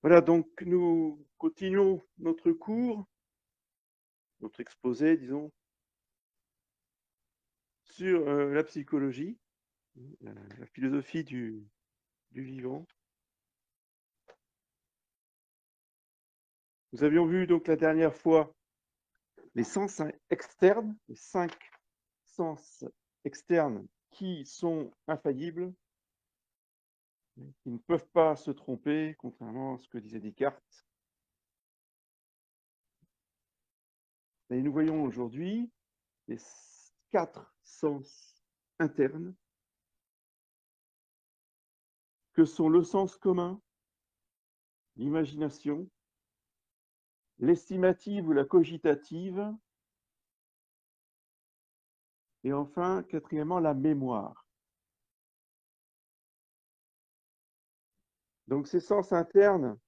Voilà, donc nous continuons notre cours, notre exposé, disons, sur la psychologie, la philosophie du vivant. Nous avions vu donc la dernière fois les sens externes, les 5 sens externes qui sont infaillibles, qui ne peuvent pas se tromper, contrairement à ce que disait Descartes. Et nous voyons aujourd'hui les 4 sens internes que sont le sens commun, l'imagination, l'estimative ou la cogitative, et enfin, quatrièmement, la mémoire. Donc ces sens internes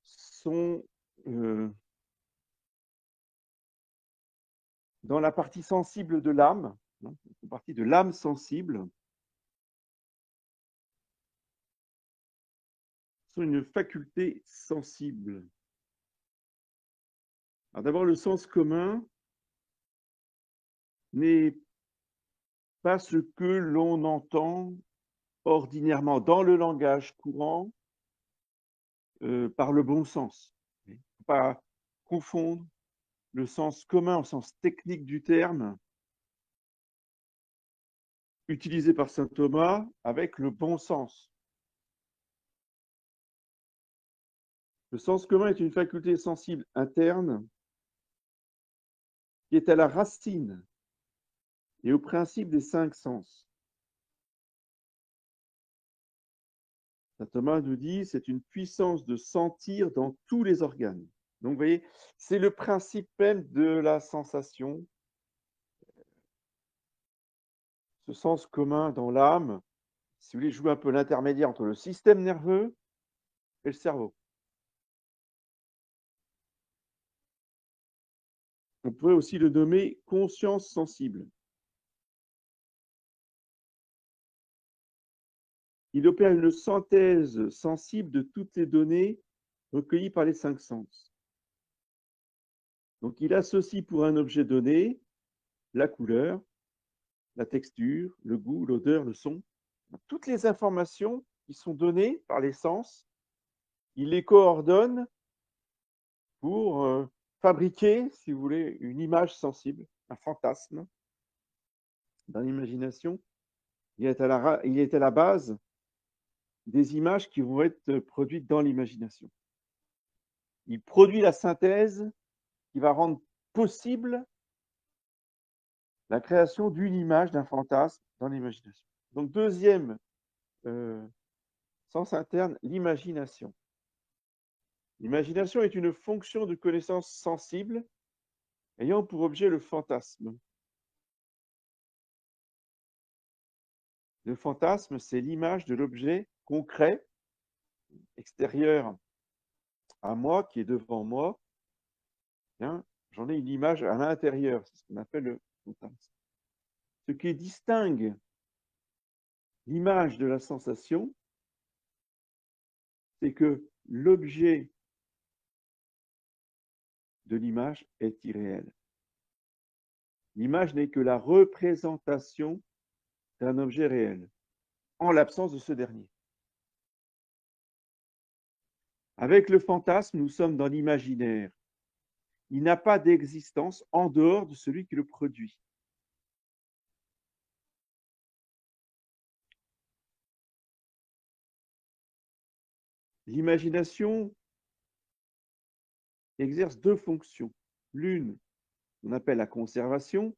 sont dans la partie sensible de l'âme, hein, la partie de l'âme sensible, sont une faculté sensible. Alors d'abord, le sens commun n'est pas ce que l'on entend ordinairement dans le langage courant par le bon sens. Il ne faut pas confondre le sens commun au sens technique du terme utilisé par saint Thomas avec le bon sens. Le sens commun est une faculté sensible interne qui est à la racine et au principe des 5 sens. Saint Thomas nous dit, c'est une puissance de sentir dans tous les organes. Donc, vous voyez, c'est le principe même de la sensation. Ce sens commun dans l'âme, si vous voulez, joue un peu l'intermédiaire entre le système nerveux et le cerveau. On pourrait aussi le nommer conscience sensible. Il opère une synthèse sensible de toutes les données recueillies par les 5 sens. Donc, il associe pour un objet donné la couleur, la texture, le goût, l'odeur, le son. Toutes les informations qui sont données par les sens, il les coordonne pour fabriquer, si vous voulez, une image sensible, un fantasme. Dans l'imagination, il est à la base des images qui vont être produites dans l'imagination. Il produit la synthèse qui va rendre possible la création d'une image, d'un fantasme dans l'imagination. Donc, deuxième sens interne, l'imagination. L'imagination est une fonction de connaissance sensible ayant pour objet le fantasme. Le fantasme, c'est l'image de l'objet concret, extérieur à moi, qui est devant moi. Bien, j'en ai une image à l'intérieur, c'est ce qu'on appelle le fantasme. Ce qui distingue l'image de la sensation, c'est que l'objet de l'image est irréel. L'image n'est que la représentation d'un objet réel, en l'absence de ce dernier. Avec le fantasme, nous sommes dans l'imaginaire. Il n'a pas d'existence en dehors de celui qui le produit. L'imagination exerce 2 fonctions. L'une, on appelle la conservation,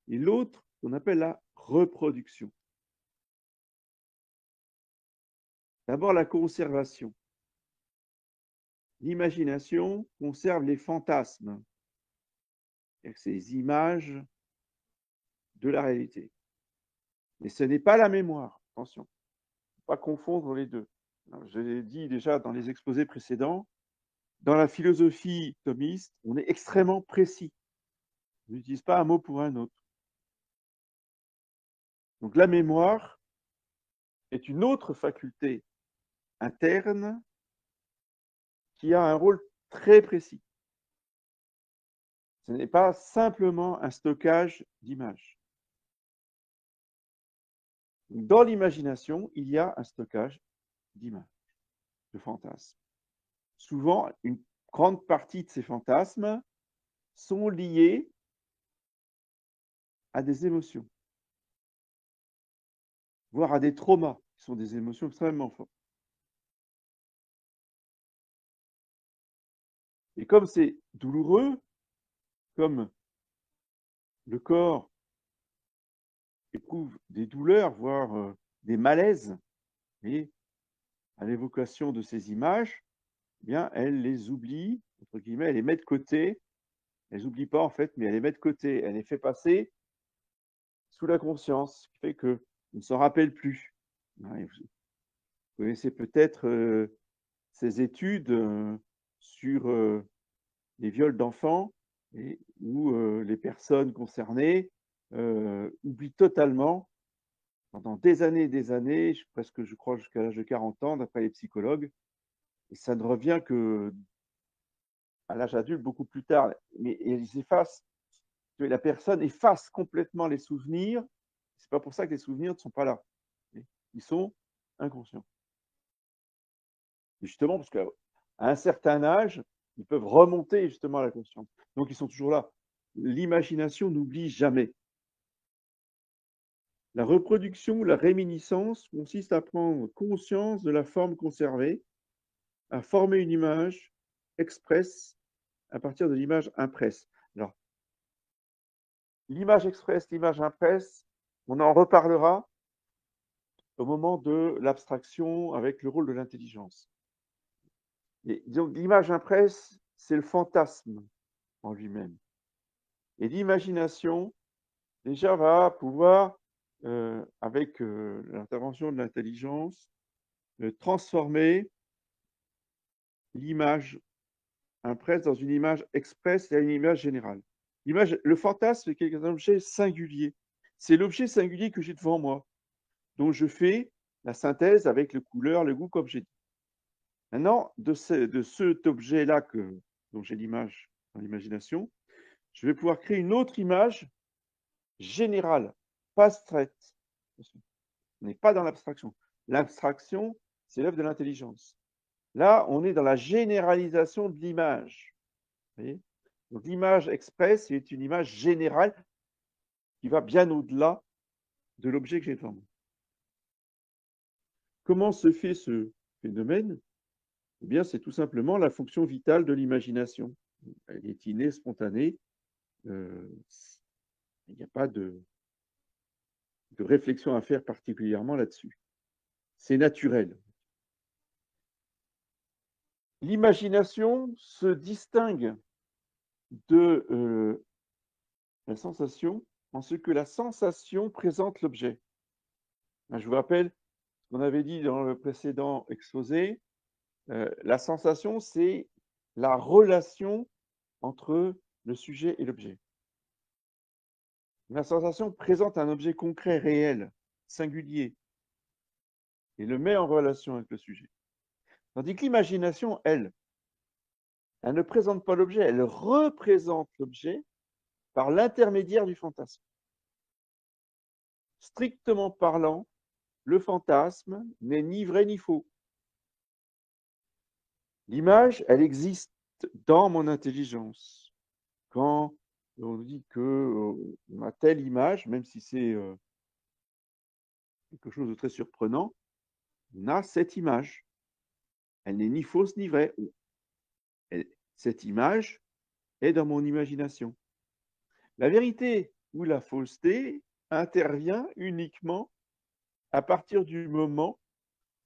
et l'autre, on appelle la reproduction. D'abord, la conservation. L'imagination conserve les fantasmes, ces images de la réalité. Mais ce n'est pas la mémoire, attention, il ne faut pas confondre les deux. Alors, je l'ai dit déjà dans les exposés précédents, dans la philosophie thomiste, on est extrêmement précis. On n'utilise pas un mot pour un autre. Donc la mémoire est une autre faculté interne qui a un rôle très précis. Ce n'est pas simplement un stockage d'images. Dans l'imagination, il y a un stockage d'images, de fantasmes. Souvent, une grande partie de ces fantasmes sont liés à des émotions, voire à des traumas, qui sont des émotions extrêmement fortes. Et comme c'est douloureux, comme le corps éprouve des douleurs, voire des malaises, et à l'évocation de ces images, eh bien, elle les oublie, entre guillemets, elle les met de côté. Elle les oublie pas en fait, mais elle les met de côté. Elle les fait passer sous la conscience, ce qui fait qu'on ne s'en rappelle plus. Vous connaissez peut-être ces études sur les viols d'enfants où les personnes concernées oublient totalement pendant des années, presque je crois jusqu'à l'âge de 40 ans, d'après les psychologues, et ça ne revient que à l'âge adulte beaucoup plus tard, mais ils effacent, la personne efface complètement les souvenirs. C'est pas pour ça que les souvenirs ne sont pas là. Ils sont inconscients. Et justement, parce qu'à un certain âge, ils peuvent remonter justement à la conscience. Donc, ils sont toujours là. L'imagination n'oublie jamais. La reproduction, la réminiscence consiste à prendre conscience de la forme conservée, à former une image expresse à partir de l'image impresse. Alors, l'image expresse, l'image impresse, on en reparlera au moment de l'abstraction avec le rôle de l'intelligence. Donc, l'image impresse, c'est le fantasme en lui-même. Et l'imagination, déjà, va pouvoir, avec l'intervention de l'intelligence, transformer l'image impresse dans une image expresse et à une image générale. Le fantasme est un objet singulier. C'est l'objet singulier que j'ai devant moi, dont je fais la synthèse avec les couleurs, le goût, comme j'ai dit. Maintenant, de cet objet-là dont j'ai l'image dans l'imagination, je vais pouvoir créer une autre image générale, pas abstraite. On n'est pas dans l'abstraction. L'abstraction, c'est l'œuvre de l'intelligence. Là, on est dans la généralisation de l'image. Donc l'image express est une image générale qui va bien au-delà de l'objet que j'ai devant moi. Comment se fait ce phénomène? Eh bien, c'est tout simplement la fonction vitale de l'imagination. Elle est innée, spontanée. Il n'y a pas de réflexion à faire particulièrement là-dessus. C'est naturel. L'imagination se distingue de la sensation en ce que la sensation présente l'objet. Je vous rappelle ce qu'on avait dit dans le précédent exposé. La sensation, c'est la relation entre le sujet et l'objet. La sensation présente un objet concret, réel, singulier, et le met en relation avec le sujet. Tandis que l'imagination, elle ne présente pas l'objet, elle représente l'objet par l'intermédiaire du fantasme. Strictement parlant, le fantasme n'est ni vrai ni faux. L'image, elle existe dans mon intelligence. Quand on dit qu'on a telle image, même si c'est quelque chose de très surprenant, on a cette image. Elle n'est ni fausse ni vraie. Cette image est dans mon imagination. La vérité ou la fausseté intervient uniquement à partir du moment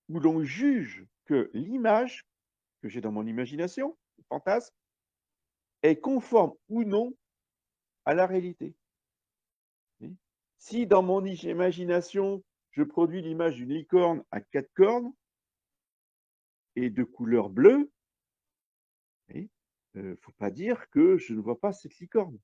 où l'on juge que l'image que j'ai dans mon imagination, le fantasme, est conforme ou non à la réalité. Si dans mon imagination, je produis l'image d'une licorne à 4 cornes et de couleur bleue, il ne faut pas dire que je ne vois pas cette licorne.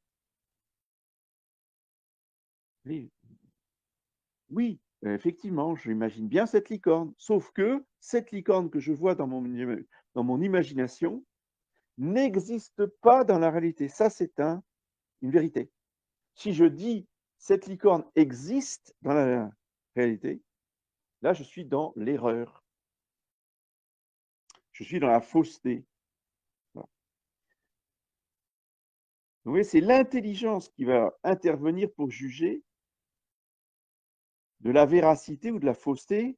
Oui, effectivement, j'imagine bien cette licorne. Sauf que cette licorne que je vois dans dans mon imagination, n'existe pas dans la réalité. Ça, c'est une vérité. Si je dis cette licorne existe dans la réalité, là, je suis dans l'erreur. Je suis dans la fausseté. Voilà. Vous voyez, c'est l'intelligence qui va intervenir pour juger de la véracité ou de la fausseté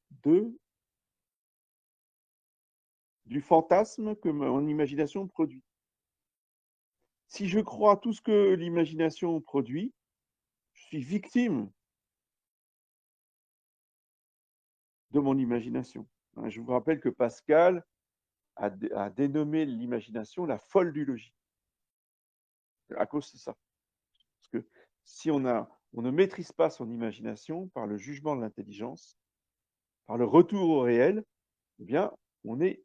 du fantasme que mon imagination produit. Si je crois tout ce que l'imagination produit, je suis victime de mon imagination. Je vous rappelle que Pascal a dénommé l'imagination la folle du logis. À cause de ça. Parce que si on ne maîtrise pas son imagination par le jugement de l'intelligence, par le retour au réel, eh bien, on est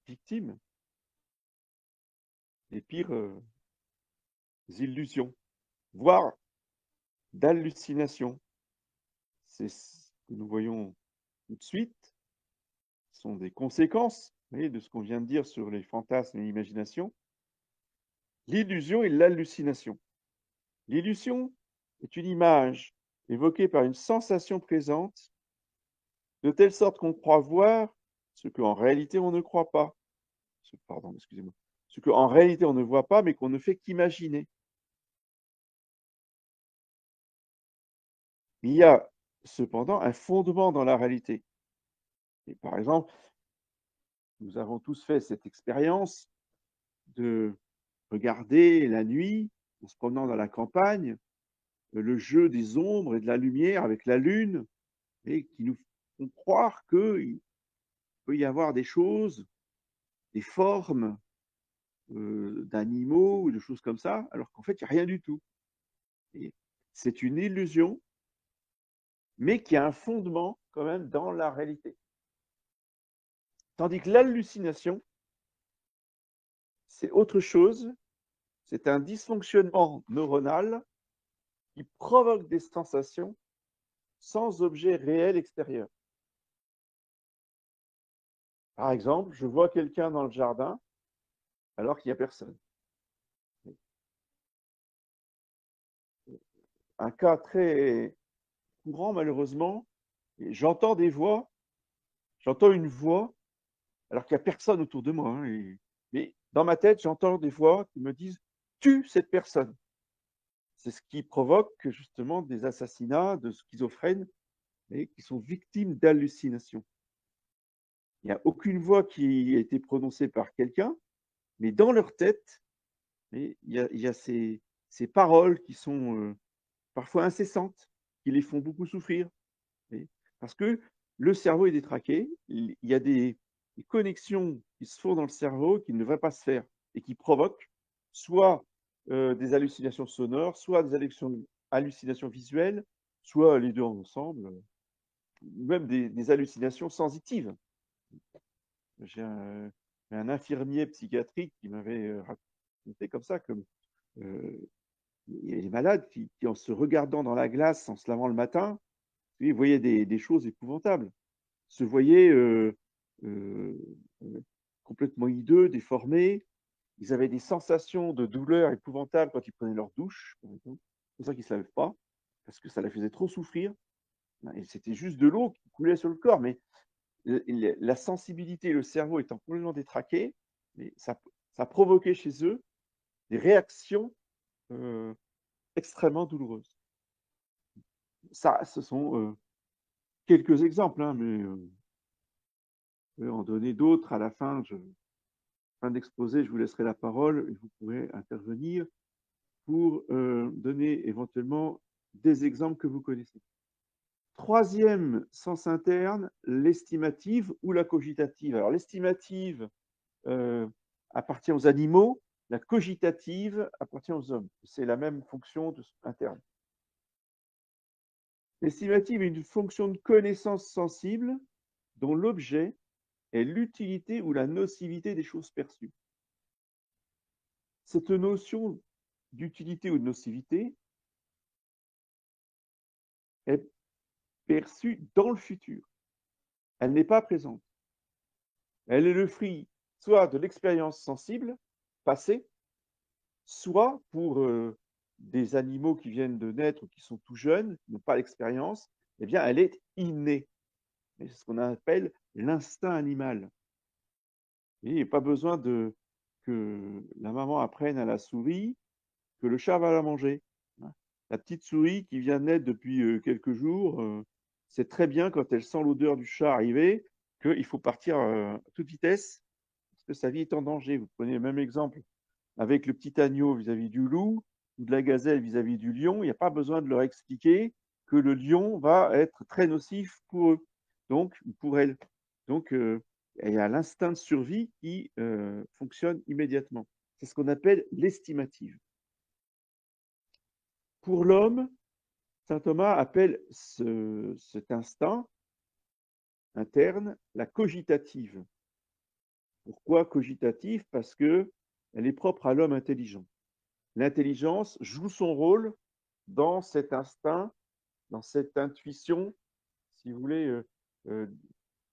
victime des pires illusions, voire d'hallucinations. C'est ce que nous voyons tout de suite. Ce sont des conséquences, vous voyez, de ce qu'on vient de dire sur les fantasmes et l'imagination. L'illusion et l'hallucination. L'illusion est une image évoquée par une sensation présente, de telle sorte qu'on croit voir ce qu'en réalité on ne croit pas. Pardon, excusez-moi. Ce qu'en réalité on ne voit pas, mais qu'on ne fait qu'imaginer. Il y a cependant un fondement dans la réalité. Et par exemple, nous avons tous fait cette expérience de regarder la nuit, en se promenant dans la campagne, le jeu des ombres et de la lumière avec la lune, et qui nous font croire qu'il peut y avoir des choses, des formes d'animaux ou de choses comme ça, alors qu'en fait, il n'y a rien du tout. Et c'est une illusion, mais qui a un fondement quand même dans la réalité. Tandis que l'hallucination, c'est autre chose, c'est un dysfonctionnement neuronal qui provoque des sensations sans objet réel extérieur. Par exemple, je vois quelqu'un dans le jardin alors qu'il n'y a personne. Un cas très courant, malheureusement, j'entends des voix, j'entends une voix alors qu'il n'y a personne autour de moi. Mais dans ma tête, j'entends des voix qui me disent « tue cette personne ». C'est ce qui provoque justement des assassinats de schizophrènes et qui sont victimes d'hallucinations. Il n'y a aucune voix qui a été prononcée par quelqu'un, mais dans leur tête, il y a ces paroles qui sont parfois incessantes, qui les font beaucoup souffrir. Parce que le cerveau est détraqué, il y a des connexions qui se font dans le cerveau qui ne devraient pas se faire et qui provoquent soit des hallucinations sonores, soit des hallucinations visuelles, soit les deux ensemble, même des hallucinations sensitives. J'ai un infirmier psychiatrique qui m'avait raconté comme ça que il y a des malades qui, en se regardant dans la glace, en se lavant le matin, ils voyaient des choses épouvantables, se voyaient complètement hideux, déformés. Ils avaient des sensations de douleur épouvantables quand ils prenaient leur douche, par exemple. C'est pour ça qu'ils ne se lavaient pas, parce que ça les faisait trop souffrir. Et c'était juste de l'eau qui coulait sur le corps, mais la sensibilité et le cerveau étant complètement détraqués, ça provoquait chez eux des réactions extrêmement douloureuses. Ça, ce sont quelques exemples, hein, mais je vais en donner d'autres à la fin. Fin d'exposé, je vous laisserai la parole et vous pourrez intervenir pour donner éventuellement des exemples que vous connaissez. Troisième sens interne, l'estimative ou la cogitative. Alors l'estimative appartient aux animaux, la cogitative appartient aux hommes. C'est la même fonction interne. L'estimative est une fonction de connaissance sensible dont l'objet est l'utilité ou la nocivité des choses perçues. Cette notion d'utilité ou de nocivité est perçue dans le futur. Elle n'est pas présente. Elle est le fruit soit de l'expérience sensible passée, soit pour des animaux qui viennent de naître ou qui sont tout jeunes, qui n'ont pas l'expérience, eh bien, elle est innée. C'est ce qu'on appelle l'instinct animal. Et il n'y a pas besoin que la maman apprenne à la souris que le chat va la manger. La petite souris qui vient de naître depuis quelques jours sait très bien quand elle sent l'odeur du chat arriver qu'il faut partir à toute vitesse parce que sa vie est en danger. Vous prenez le même exemple avec le petit agneau vis-à-vis du loup ou de la gazelle vis-à-vis du lion. Il n'y a pas besoin de leur expliquer que le lion va être très nocif pour eux, donc pour elle. Donc il y a l'instinct de survie qui fonctionne immédiatement. C'est ce qu'on appelle l'estimative. Pour l'homme, saint Thomas appelle cet instinct interne la cogitative. Pourquoi cogitative? Parce qu'elle est propre à l'homme intelligent. L'intelligence joue son rôle dans cet instinct, dans cette intuition, si vous voulez,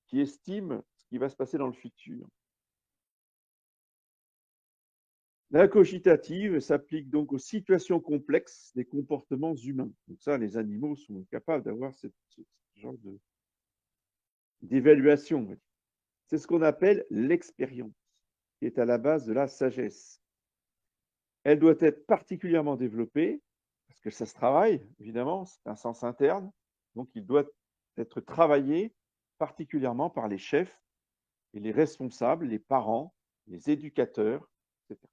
qui estime ce qui va se passer dans le futur. La cogitative s'applique donc aux situations complexes des comportements humains. Donc ça, les animaux sont capables d'avoir ce genre d'évaluation. C'est ce qu'on appelle l'expérience, qui est à la base de la sagesse. Elle doit être particulièrement développée, parce que ça se travaille, évidemment, c'est un sens interne, donc il doit être travaillé particulièrement par les chefs et les responsables, les parents, les éducateurs, etc.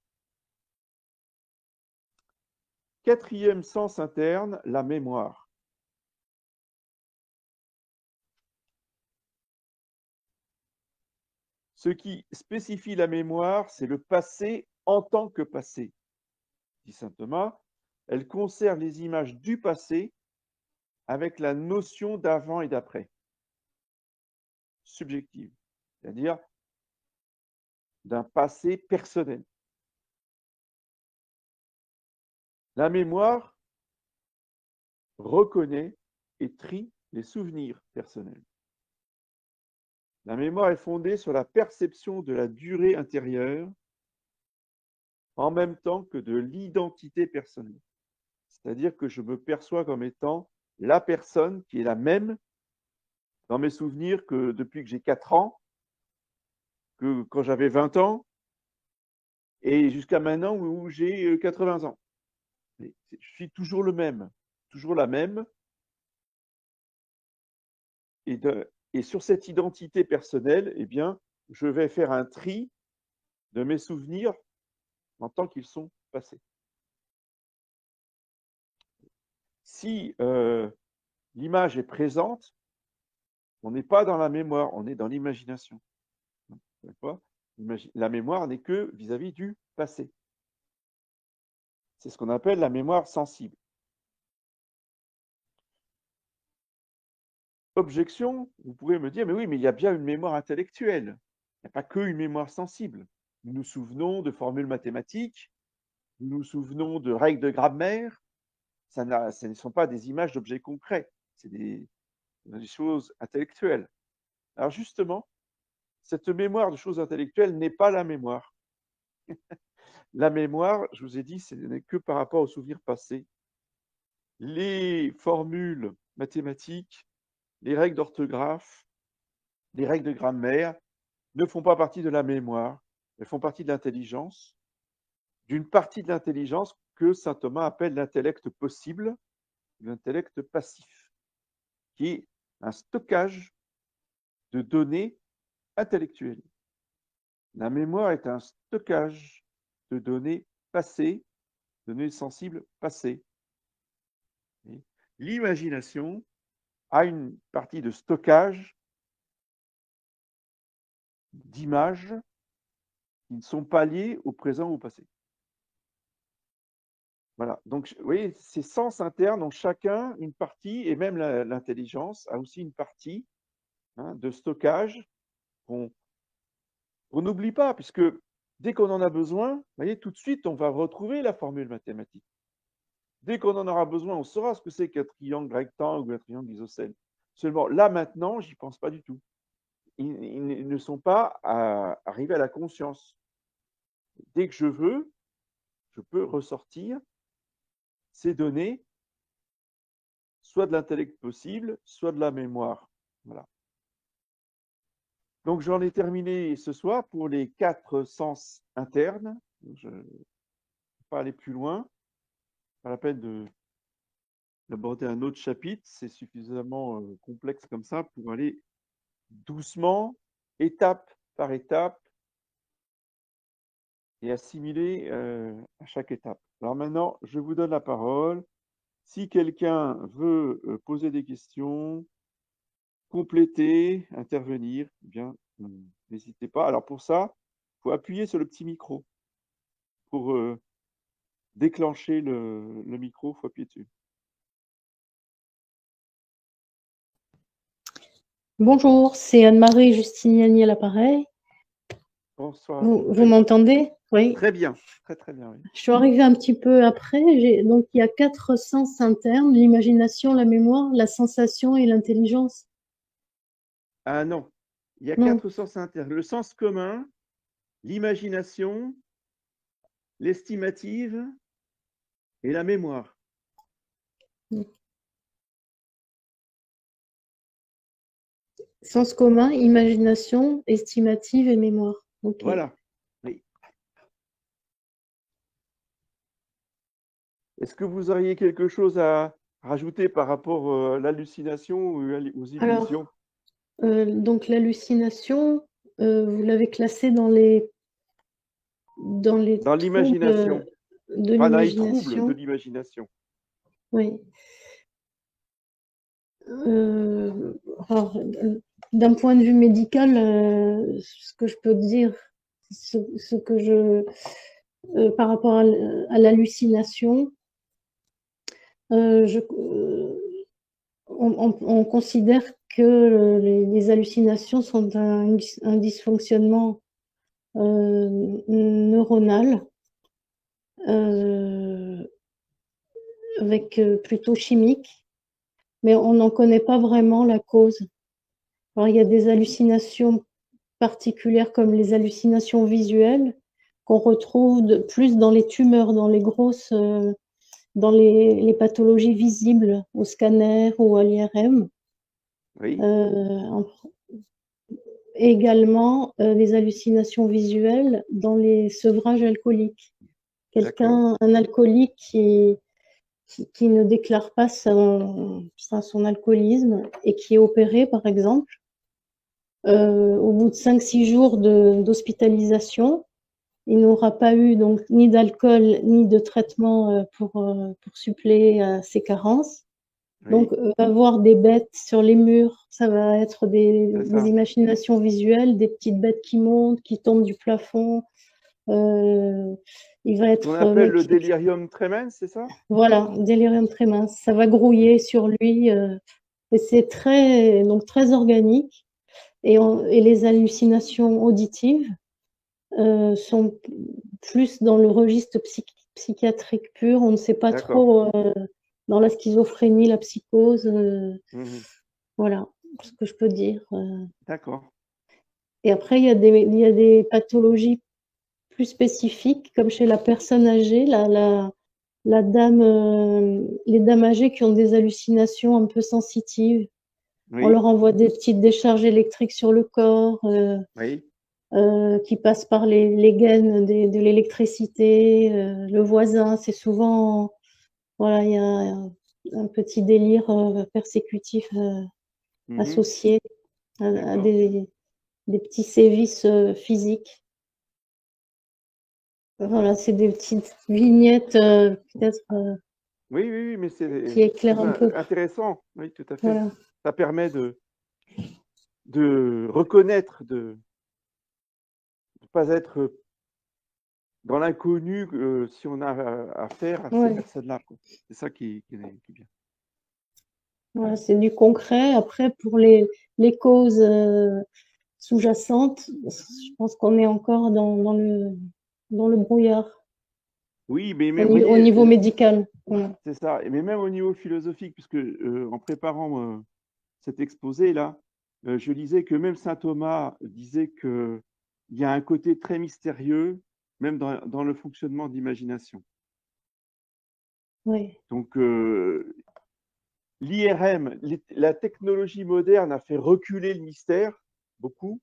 Quatrième sens interne, la mémoire. Ce qui spécifie la mémoire, c'est le passé en tant que passé, dit saint Thomas. Elle conserve les images du passé avec la notion d'avant et d'après, subjective, c'est-à-dire d'un passé personnel. La mémoire reconnaît et trie les souvenirs personnels. La mémoire est fondée sur la perception de la durée intérieure en même temps que de l'identité personnelle. C'est-à-dire que je me perçois comme étant la personne qui est la même dans mes souvenirs que depuis que j'ai 4 ans, que quand j'avais 20 ans, et jusqu'à maintenant où j'ai 80 ans. Je suis toujours le même, toujours la même. Et sur cette identité personnelle, eh bien, je vais faire un tri de mes souvenirs en tant qu'ils sont passés. Si l'image est présente, on n'est pas dans la mémoire, on est dans l'imagination. La mémoire n'est que vis-à-vis du passé. C'est ce qu'on appelle la mémoire sensible. Objection, vous pouvez me dire, mais oui, mais il y a bien une mémoire intellectuelle. Il n'y a pas que une mémoire sensible. Nous nous souvenons de formules mathématiques, nous nous souvenons de règles de grammaire. Ce ne sont pas des images d'objets concrets, c'est des choses intellectuelles. Alors justement, cette mémoire de choses intellectuelles n'est pas la mémoire. La mémoire, je vous ai dit, ce n'est que par rapport aux souvenirs passés. Les formules mathématiques, les règles d'orthographe, les règles de grammaire ne font pas partie de la mémoire, elles font partie de l'intelligence, d'une partie de l'intelligence que saint Thomas appelle l'intellect possible, l'intellect passif, qui est un stockage de données intellectuelles. La mémoire est un stockage de données passées, données sensibles passées. L'imagination a une partie de stockage d'images qui ne sont pas liées au présent ou au passé. Voilà, donc vous voyez, ces sens internes ont chacun une partie, et même l'intelligence a aussi une partie de stockage qu'on n'oublie pas, puisque dès qu'on en a besoin, vous voyez, tout de suite, on va retrouver la formule mathématique. Dès qu'on en aura besoin, on saura ce que c'est qu'un triangle rectangle ou un triangle isocèle. Seulement, là, maintenant, j'y pense pas du tout. Il ne ne sont pas arrivés à la conscience. Dès que je veux, je peux ressortir ces données, soit de l'intellect possible, soit de la mémoire. Voilà. Donc, j'en ai terminé ce soir pour les 4 sens internes. Je ne vais pas aller plus loin. Pas la peine d'aborder un autre chapitre. C'est suffisamment complexe comme ça pour aller doucement, étape par étape, et assimiler à chaque étape. Alors maintenant, je vous donne la parole. Si quelqu'un veut poser des questions, compléter, intervenir, eh bien, n'hésitez pas. Alors pour ça, il faut appuyer sur le petit micro. Pour déclencher le micro, il faut appuyer dessus. Bonjour, c'est Anne-Marie Justiniani à l'appareil. Bonsoir. Vous m'entendez? Oui. Très bien, très bien. Oui. Je suis arrivée un petit peu après. Donc, il y a 4 sens internes, l'imagination, la mémoire, la sensation et l'intelligence. Ah non, il y a Non. 4 sens internes. Le sens commun, l'imagination, l'estimative et la mémoire. Sens commun, imagination, estimative et mémoire. Okay. Voilà. Oui. Est-ce que vous auriez quelque chose à rajouter par rapport à l'hallucination ou aux illusions? Alors, donc l'hallucination, vous l'avez classée dans l'imagination. De Enfin, dans les troubles l'imagination. de l'imagination. Oui. D'un point de vue médical, ce que je peux dire, ce que je, par rapport à l'hallucination, on considère que les hallucinations sont un dysfonctionnement neuronal avec plutôt chimique, mais on n'en connaît pas vraiment la cause. Alors, il y a des hallucinations particulières comme les hallucinations visuelles qu'on retrouve plus dans les tumeurs, dans les grosses, dans les pathologies visibles au scanner ou à l'IRM. Oui. Également les hallucinations visuelles dans les sevrages alcooliques. Un alcoolique qui ne déclare pas son alcoolisme et qui est opéré, par exemple, au bout de 5-6 jours d'hospitalisation, il n'aura pas eu donc ni d'alcool ni de traitement pour suppléer à ses carences. Oui. Donc, avoir des bêtes sur les murs, ça va être des imaginations visuelles, des petites bêtes qui montent, qui tombent du plafond. Il va être. On appelle le délirium tremens, c'est ça? Voilà, délirium tremens. Ça va grouiller sur lui. Et c'est très organique. Et les hallucinations auditives sont plus dans le registre psychiatrique pur. On ne sait pas trop dans la schizophrénie, la psychose. Voilà ce que je peux dire. D'accord. Et après, il y a des pathologies plus spécifiques, comme chez la personne âgée, les dames âgées qui ont des hallucinations un peu sensitives. Oui. On leur envoie des petites décharges électriques sur le corps. Qui passent par les gaines de l'électricité, le voisin, c'est souvent, voilà, il y a un petit délire persécutif associé à des petits sévices physiques. Voilà, c'est des petites vignettes peut-être oui, mais c'est qui éclairent un peu. Intéressant, oui, tout à fait. Voilà. Ça permet de reconnaître, de ne pas être dans l'inconnu si on a affaire à ces personnes-là. C'est ça qui est bien. Voilà, c'est du concret. Après, pour les causes sous-jacentes, je pense qu'on est encore dans le brouillard. Oui, mais même au niveau médical. C'est ça. Mais même au niveau philosophique, puisque en préparant cet exposé-là, je lisais que même saint Thomas disait qu'il y a un côté très mystérieux, même dans le fonctionnement de l'imagination. Oui, Donc, l'IRM, la technologie moderne a fait reculer le mystère beaucoup,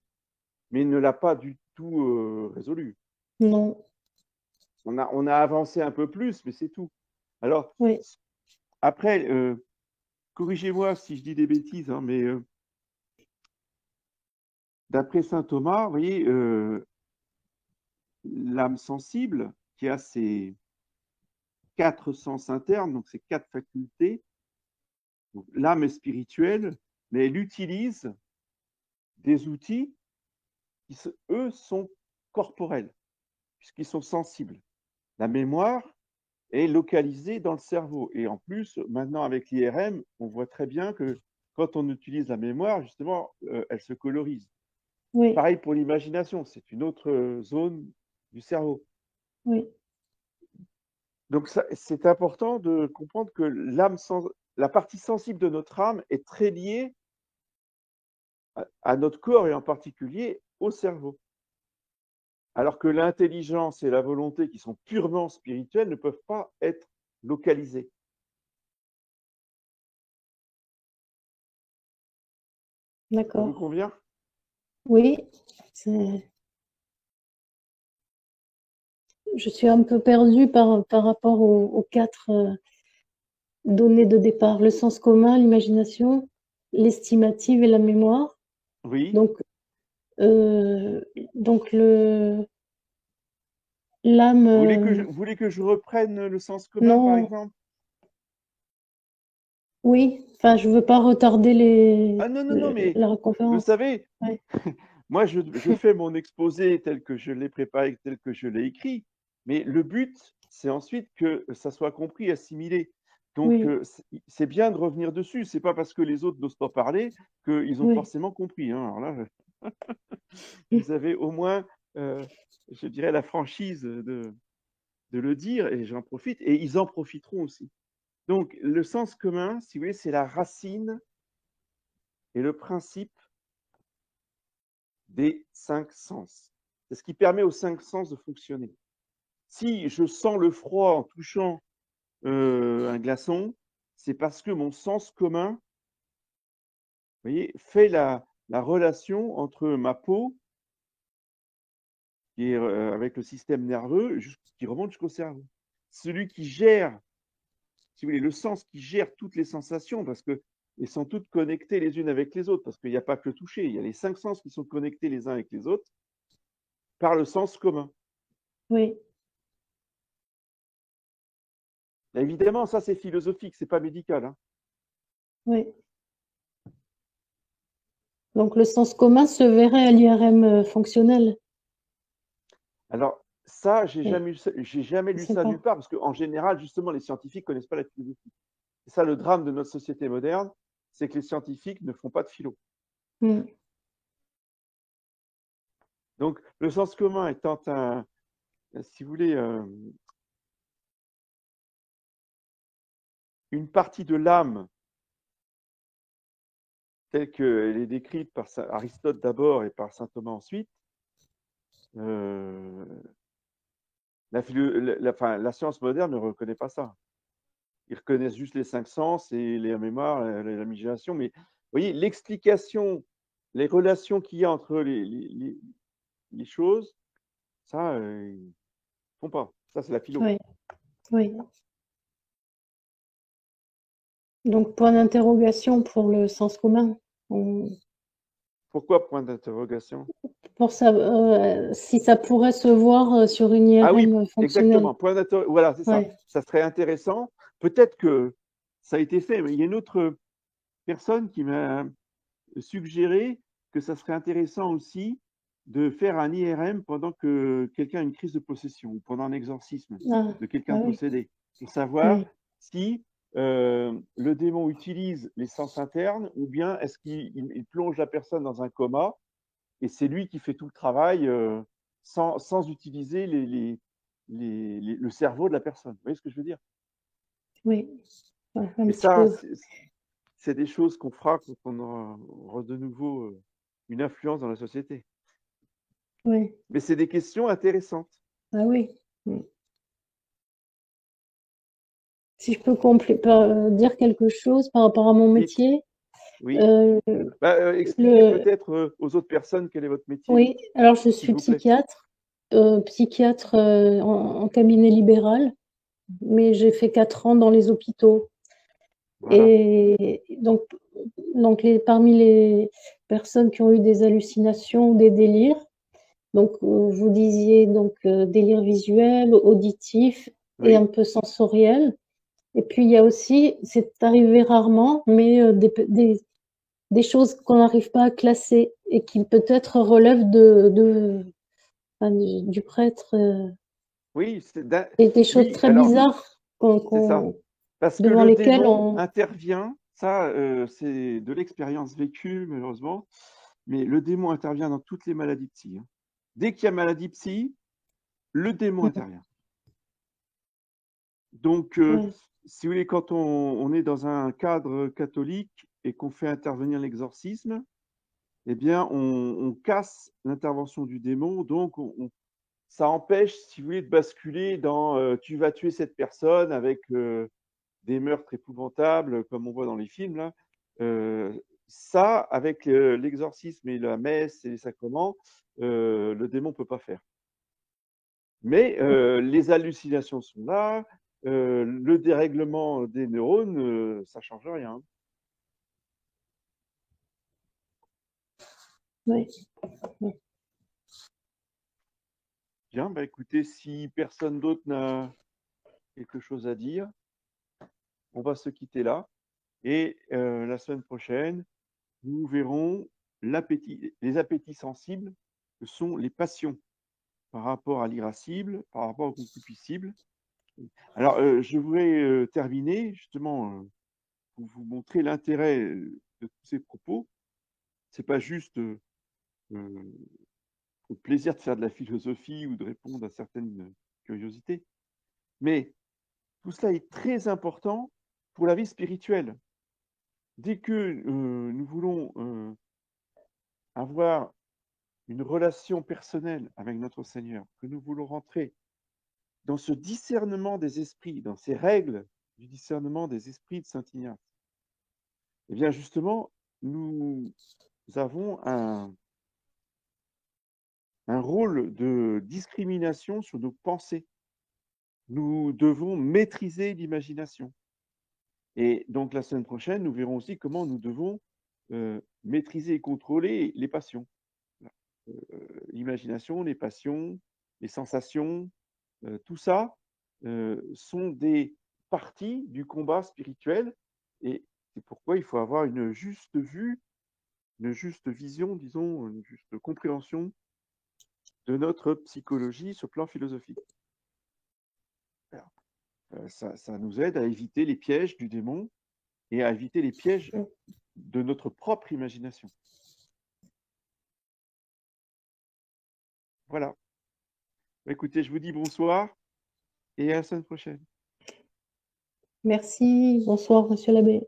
mais ne l'a pas du tout résolu. non, On a avancé un peu plus, mais c'est tout. Alors, oui, après, corrigez-moi si je dis des bêtises, hein, mais d'après saint Thomas, vous voyez, l'âme sensible, qui a ses 4 sens internes, donc ses 4 facultés, l'âme est spirituelle, mais elle utilise des outils qui, eux, sont corporels, puisqu'ils sont sensibles. La mémoire est localisée dans le cerveau. Et en plus, maintenant, avec l'IRM, on voit très bien que quand on utilise la mémoire, justement, elle se colorise. oui, Pareil pour l'imagination, c'est une autre zone du cerveau. oui, Donc, c'est important de comprendre que la partie sensible de notre âme est très liée à notre corps et en particulier au cerveau. Alors que l'intelligence et la volonté, qui sont purement spirituelles, ne peuvent pas être localisées. Ça vous d'accord. convient? Oui, je suis un peu perdue par rapport aux quatre données de départ, le sens commun, l'imagination, l'estimative et la mémoire. Oui. Donc, euh, donc l'âme, Vous voulez que je reprenne le sens commun, par non, exemple? oui, enfin, je veux pas retarder Ah non, non, non, mais la vous conférence. savez, Ouais, moi, je fais mon exposé tel que je l'ai préparé, tel que je l'ai écrit, mais le but, c'est ensuite que ça soit compris, assimilé. Donc, oui, c'est bien de revenir dessus. C'est pas parce que les autres n'osent pas parler qu'ils ont oui, forcément compris, hein. Alors là, vous avez au moins, je dirais, la franchise de le dire, et j'en profite, et ils en profiteront aussi. Donc, le sens commun, si vous voulez, c'est la racine et le principe des 5 sens. C'est ce qui permet aux 5 sens de fonctionner. Si je sens le froid en touchant un glaçon, c'est parce que mon sens commun, vous voyez, fait la relation entre ma peau, qui est avec le système nerveux, qui remonte jusqu'au cerveau. Celui qui gère, si vous voulez, le sens qui gère toutes les sensations, parce que elles sont toutes connectées les unes avec les autres, parce qu'il n'y a pas que le toucher, il y a les 5 sens qui sont connectés les uns avec les autres par le sens commun. oui, Évidemment, ça c'est philosophique, c'est pas médical, hein. oui. Donc, le sens commun se verrait à l'IRM fonctionnel. Alors, ça, Oui, j'ai jamais je lu sais ça pas. nulle part, parce qu'en général, justement, les scientifiques connaissent pas la philosophie. C'est ça le drame de notre société moderne, c'est que les scientifiques ne font pas de philo. Hmm, Donc, le sens commun étant si vous voulez, une partie de l'âme telle qu'elle est décrite par Aristote d'abord et par saint Thomas ensuite, euh, la science moderne ne reconnaît pas ça. Ils reconnaissent juste les 5 sens et la mémoire, l'imagination. Mais vous voyez, l'explication, les relations qu'il y a entre les choses, ça, ils ne font pas. Ça, c'est la philo. oui, oui. Donc, point d'interrogation pour le sens commun. On- Pourquoi point d'interrogation? Pour si ça pourrait se voir sur une Ah oui, IRM fonctionnelle. exactement. Point d'interrogation. Voilà, c'est ça. Ouais, Ça serait intéressant. Peut-être que ça a été fait, mais il y a une autre personne qui m'a suggéré que ça serait intéressant aussi de faire un IRM pendant que quelqu'un a une crise de possession ou pendant un exorcisme ah, de quelqu'un ah de oui, possédé, pour savoir oui, si le démon utilise les sens internes ou bien est-ce qu'il plonge la personne dans un coma et c'est lui qui fait tout le travail sans utiliser le cerveau de la personne. Vous voyez ce que je veux dire? oui. Ouais, un Et petit ça, peu. c'est des choses qu'on fera quand on aura de nouveau une influence dans la société. Oui. Mais c'est des questions intéressantes. Ah oui. Si je peux dire quelque chose par rapport à mon Vite, métier, oui. euh, Expliquez peut-être aux autres personnes quel est votre métier, oui, alors je s'il suis vous plaît. psychiatre en cabinet libéral, mais j'ai fait 4 ans dans les hôpitaux. Voilà. Et donc parmi les personnes qui ont eu des hallucinations ou des délires, donc vous disiez donc délire visuel, auditif et Oui, un peu sensoriel. Et puis il y a aussi, c'est arrivé rarement, mais des choses qu'on n'arrive pas à classer et qui peut-être relèvent du prêtre oui, et des choses oui, très alors, bizarres c'est ça. Parce que devant le lesquelles démon on... intervient, ça, c'est de l'expérience vécue, malheureusement, mais le démon intervient dans toutes les maladies psy. Hein. Dès qu'il y a maladie psy, le démon intervient. Donc, Ouais. si vous voulez, quand on est dans un cadre catholique et qu'on fait intervenir l'exorcisme, eh bien, on casse l'intervention du démon, donc ça empêche, si vous voulez, de basculer dans tu vas tuer cette personne avec des meurtres épouvantables, comme on voit dans les films, là. Ça, avec l'exorcisme et la messe et les sacrements, le démon ne peut pas faire. Mais les hallucinations sont là, le dérèglement des neurones, ça ne change rien. Ouais. Bien, bah écoutez, si personne d'autre n'a quelque chose à dire, on va se quitter là. Et la semaine prochaine, nous verrons les appétits sensibles, que sont les passions par rapport à l'irascible, par rapport au concupiscible. Alors, je voudrais terminer justement pour vous montrer l'intérêt de tous ces propos. C'est pas juste le plaisir de faire de la philosophie ou de répondre à certaines curiosités, mais tout cela est très important pour la vie spirituelle. Dès que nous voulons avoir une relation personnelle avec notre Seigneur, que nous voulons rentrer dans ce discernement des esprits, dans ces règles du discernement des esprits de Saint Ignace, eh bien justement, nous avons un rôle de discrimination sur nos pensées. Nous devons maîtriser l'imagination. Et donc la semaine prochaine, nous verrons aussi comment nous devons maîtriser et contrôler les passions. L'imagination, les passions, les sensations, tout ça sont des parties du combat spirituel et c'est pourquoi il faut avoir une juste vue, une juste vision, disons, une juste compréhension de notre psychologie sur le plan philosophique. Alors, ça nous aide à éviter les pièges du démon et à éviter les pièges de notre propre imagination. Voilà. Écoutez, je vous dis bonsoir et à la semaine prochaine. Merci. Bonsoir, monsieur l'abbé.